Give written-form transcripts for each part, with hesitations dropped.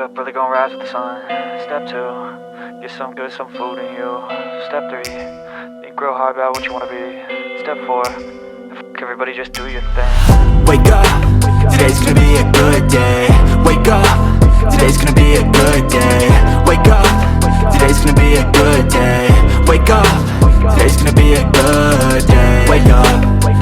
up early, gonna rise with the sun. Step 2, get some good, some food in you. Step 3, think real hard about what you wanna be. Step 4, everybody just do your thing. Wake up, today's gonna be a good day. Wake up, today's gonna be a good day. Wake up, today's gonna be a good day. Wake up, today's gonna be a good day. Wake up,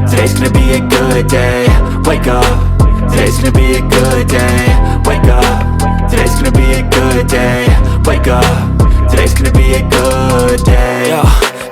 today's gonna be a good day. Wake up, today's gonna be a good day. Wake up, today's gonna be a good day. Wake up, today's gonna be a good day. Yo,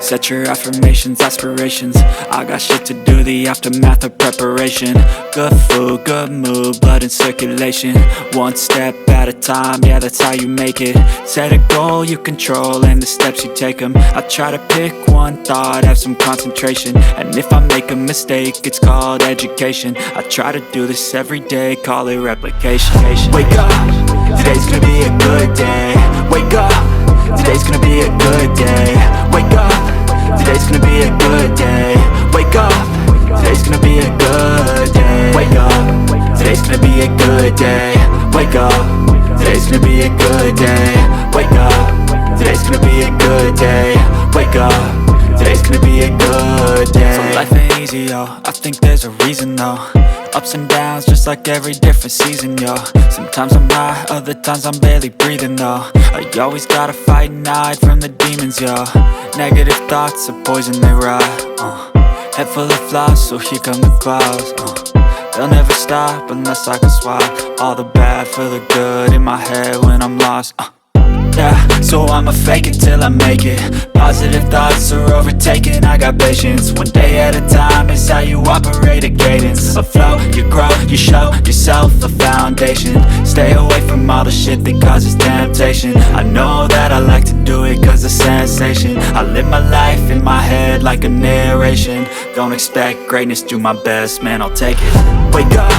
set your affirmations, aspirations. I got shit to do, the aftermath of preparation. Good food, good mood, blood in circulation. One step at a time, yeah, that's how you make it. Set a goal you control and the steps you take them. I try to pick one thought, have some concentration. And if I make a mistake, it's called education. I try to do this every day, call it replication. Wake up, today's gonna be a good day. Wake up, today's gonna be a good day. Wake up, today's gonna be a good day. Wake up, today's gonna be a good day. Wake up, today's gonna be a good day. Wake up, today's gonna be a good day. Wake up, today's gonna be a good day. Wake up, today's gonna be a good day. So life ain't easy, yo, I think there's a reason though. Ups and downs, just like every different season, yo. Sometimes I'm high, other times I'm barely breathing, though. I always gotta fight and hide from the demons, yo. Negative thoughts are poison, they rot. Head full of flies, so here come the clouds. They'll never stop unless I can swap all the bad for the good in my head when I'm lost. Yeah, so I'ma fake it till I make it. Positive thoughts are overtaken, I got patience. One day at a time is how you operate a cadence. A flow, you grow, you show yourself a foundation. Stay away from all the shit that causes temptation. I know that I like to do it cause it's sensation. I live my life in my head like a narration. Don't expect greatness, do my best, man, I'll take it. Wake up,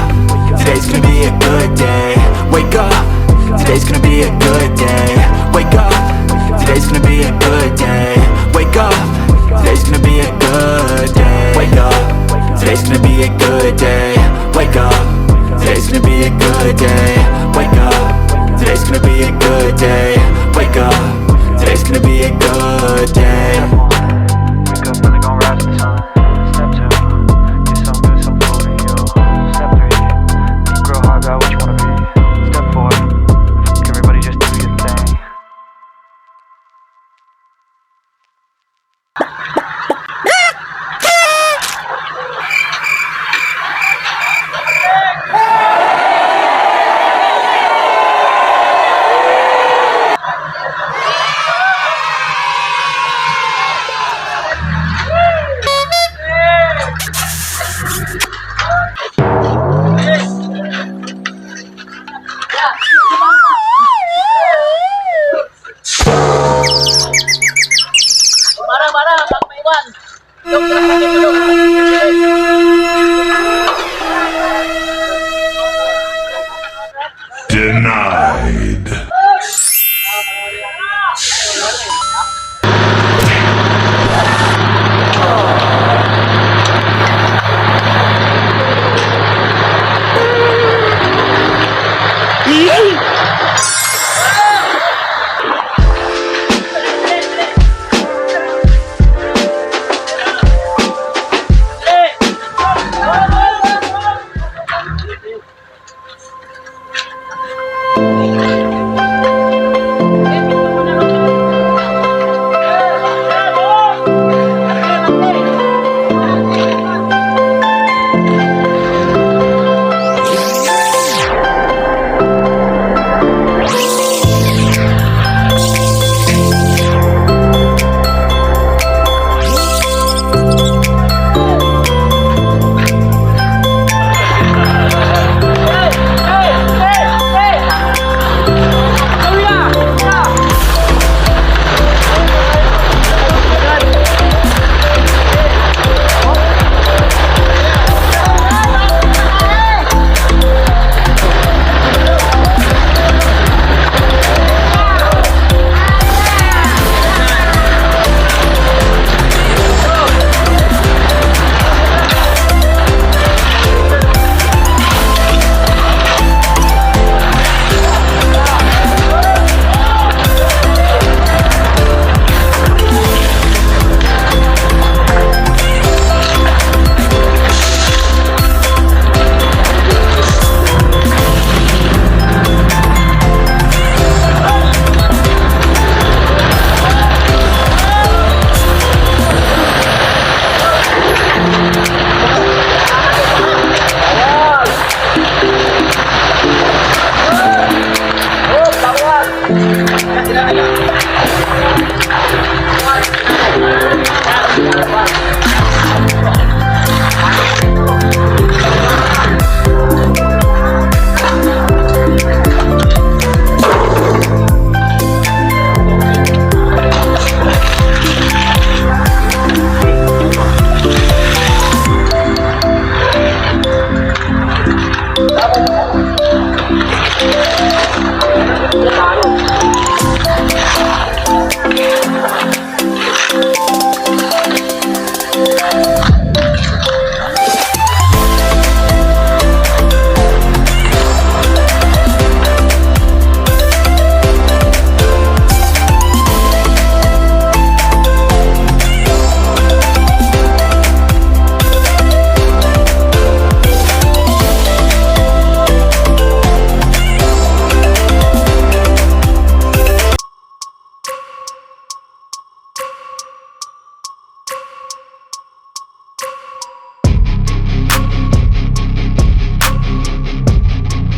today's gonna be a good day. Wake up, today's gonna be a good day. Wake up, today's gonna be a good day. Wake up, today's gonna be a good day. Wake up, today's gonna be a good day. Wake up, today's gonna be a good day. Wake up, today's gonna be a good day. Wake up, today's gonna be a good day. Wake up early, gonna rise with the sun. Step 2, get some good, some food in you. Step 3, think real hard about what you wanna be. Step 4, everybody just do your thing.